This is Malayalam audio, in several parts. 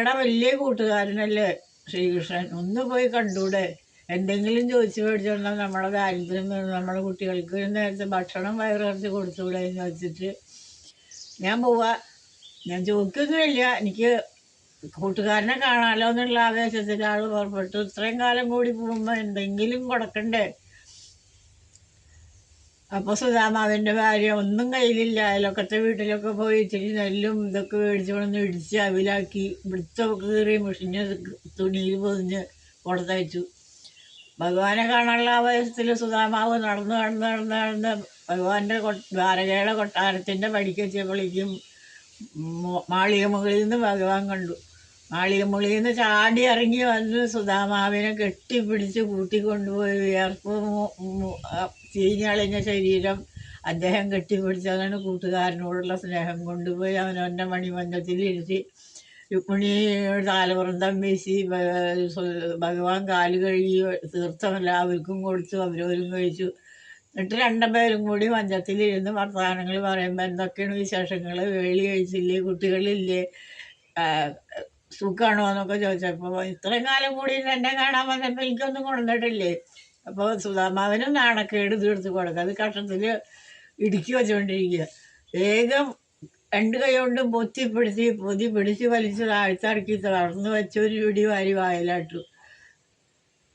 രാധയുടെ വലിയ കൂട്ടുകാരനല്ലേ ശ്രീകൃഷ്ണൻ. ഒന്ന് പോയി കണ്ടൂടെ? എന്തെങ്കിലും ചോദിച്ചു മേടിച്ചോണ്ടാൽ നമ്മുടെ ദാരിദ്ര്യം നമ്മുടെ കുട്ടികൾക്ക് നേരത്തെ ഭക്ഷണം വയറിറച്ച് കൊടുത്തൂടെ എന്ന് ചോദിച്ചിട്ട് ഞാൻ പോവാ. ഞാൻ ചോദിക്കൊന്നുമില്ല, എനിക്ക് കൂട്ടുകാരനെ കാണാമല്ലോ എന്നുള്ള ആവേശത്തിൽ ആൾ പുറപ്പെട്ടു. ഇത്രയും കാലം കൂടി പോകുമ്പോൾ എന്തെങ്കിലും കൊടുക്കണ്ടേ? അപ്പോൾ സുധാമാവിൻ്റെ ഭാര്യ ഒന്നും കയ്യിലില്ല. അയലൊക്കത്തെ വീട്ടിലൊക്കെ പോയി ഇച്ചിരി നെല്ലും ഇതൊക്കെ മേടിച്ചുകൊണ്ടൊന്ന് ഇടിച്ച് അവിലാക്കി വൃത്തൊക്കെ കീറി മുഷിഞ്ഞ തുണിയിൽ പൊതിഞ്ഞ് കൊടുത്തയച്ചു. ഭഗവാനെ കാണാനുള്ള ആവേശത്തിൽ സുധാമാവ് നടന്ന് നടന്ന് നടന്ന് നടന്ന് ഭഗവാന്റെ ദ്വാരകയുടെ കൊട്ടാരത്തിൻ്റെ പടിക്കെത്തിയപ്പോഴേക്കും മാളിക മുകളിൽ നിന്ന് ഭഗവാൻ കണ്ടു. മാളിക മുകളിൽ നിന്ന് ചാടി ഇറങ്ങി വന്ന് സുധാമാവിനെ കെട്ടിപ്പിടിച്ച് കൂട്ടിക്കൊണ്ടുപോയി. വിയർപ്പ് ചീഞ്ഞളിഞ്ഞ ശരീരം അദ്ദേഹം കെട്ടിപ്പിടിച്ചതാണ് കൂട്ടുകാരനോടുള്ള സ്നേഹം. കൊണ്ടുപോയി അവനവൻ്റെ മണിമഞ്ചത്തിലിരുത്തി രുക്മിണിയുടെ താലവൃന്ദം വീശി ഭഗവാൻ കാല് കഴുകി തീർത്ഥം എല്ലാവർക്കും കൊടുത്തു. അവരവരും കഴിച്ചു. എന്നിട്ട് രണ്ടുപേരും കൂടി മഞ്ചത്തിലിരുന്ന് വർത്തമാനങ്ങൾ പറയുമ്പോൾ എന്തൊക്കെയാണ് വിശേഷങ്ങൾ, വേളി കഴിച്ചില്ലേ, കുട്ടികളില്ലേ, സുഖമാണോ എന്നൊക്കെ ചോദിച്ചപ്പോൾ ഇത്രയും കാലം കൂടി എന്നെ കാണാൻ വന്നപ്പോൾ എനിക്കൊന്നും കൊണ്ടുവന്നിട്ടില്ലേ. അപ്പോൾ സുധാമാവിനും നാണക്കേട് തീർത്ത് കൊടുക്കുക. അത് കഷത്തിൽ ഇടുക്കി വെച്ചുകൊണ്ടിരിക്കുക. വേഗം രണ്ട് കൈ കൊണ്ടും പൊതി പിടിച്ച് വലിച്ച് താഴ്ത്തിറക്കി തളർന്നു വെച്ചൊരു പിടി വാരി വായിലാട്ടു.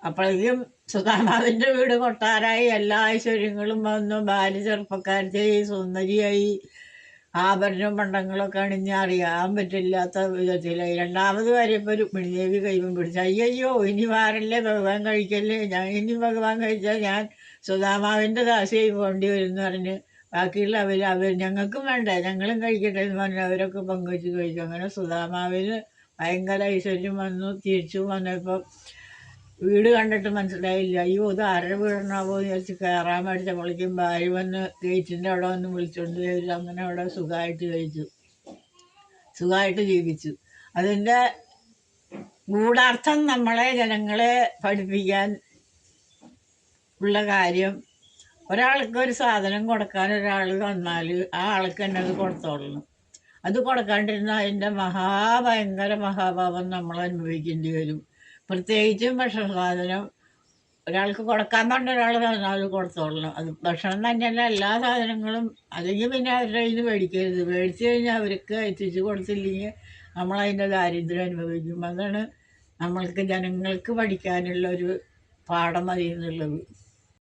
അപ്പോഴേക്കും സുധാമാവിൻ്റെ വീട് കൊട്ടാരായി. എല്ലാ ഐശ്വര്യങ്ങളും വന്നു. ഭാര്യ ചെറുപ്പക്കാരത്തെയായി, സുന്ദരിയായി, ആഭരണവും പണ്ടങ്ങളൊക്കെ അണിഞ്ഞ് അറിയാൻ പറ്റില്ലാത്ത വിധത്തിലായി. രണ്ടാമത് വരെയപ്പോൾ രുക്മിണിദേവി കൈവം പിടിച്ചു. അയ്യോ ഇനി വാരല്ലേ, ഭഗവാൻ കഴിക്കല്ലേ, ഇനി ഭഗവാൻ കഴിച്ചാൽ ഞാൻ സുധാമാവിൻ്റെ ദാസിയായി പോകേണ്ടി വരും എന്ന് പറഞ്ഞ് ബാക്കിയുള്ള അവർ ഞങ്ങൾക്കും വേണ്ടേ, ഞങ്ങളും കഴിക്കട്ടെ എന്ന് പറഞ്ഞ് അവരൊക്കെ പങ്കുവെച്ച് കഴിച്ചു. അങ്ങനെ സുധാമാവിന് ഭയങ്കര ഐശ്വര്യം വന്നു. തിരിച്ചു വന്നപ്പോൾ വീട് കണ്ടിട്ട് മനസ്സിലായില്ല. അയ്യോ ഇത് ആരുടെ വീടാണാവോ എന്ന് വിചാരിച്ച് കയറാൻ മേടിച്ചപ്പോഴേക്കും ഭാര്യ വന്ന് ഗേറ്റിൻ്റെ അവിടെ വന്ന് വിളിച്ചുകൊണ്ട് കഴിച്ചു. അങ്ങനെ അവിടെ സുഖമായിട്ട് കഴിച്ചു, സുഖമായിട്ട് ജീവിച്ചു. അതിൻ്റെ ഗൂഢാർത്ഥം നമ്മളെ ജനങ്ങളെ പഠിപ്പിക്കാൻ ഉള്ള കാര്യം, ഒരാൾക്ക് ഒരു സാധനം കൊടുക്കാൻ ഒരാൾ വന്നാൽ ആ ആൾക്ക് തന്നെ അത് കൊടുത്തോളണം. അത് കൊടുക്കാണ്ടിരുന്ന അതിൻ്റെ ഭയങ്കര മഹാഭാവം നമ്മൾ അനുഭവിക്കേണ്ടി വരും. പ്രത്യേകിച്ചും ഭക്ഷണ സാധനം ഒരാൾക്ക് കൊടുക്കാൻ പറഞ്ഞ ഒരാൾ തന്നാൽ കൊടുത്തോളണം. അത് ഭക്ഷണം തന്നെയല്ല, എല്ലാ സാധനങ്ങളും. അല്ലെങ്കിൽ പിന്നെ അവരുടെ കയ്യിൽ നിന്ന് മേടിക്കരുത്. മേടിച്ചു കഴിഞ്ഞാൽ അവർക്ക് എത്തിച്ച് കൊടുത്തില്ലെങ്കിൽ നമ്മളതിൻ്റെ ദാരിദ്ര്യം അനുഭവിക്കും. അതാണ് നമ്മൾക്ക് ജനങ്ങൾക്ക് പഠിക്കാനുള്ള ഒരു പാഠം അതിൽ നിന്നുള്ളത്.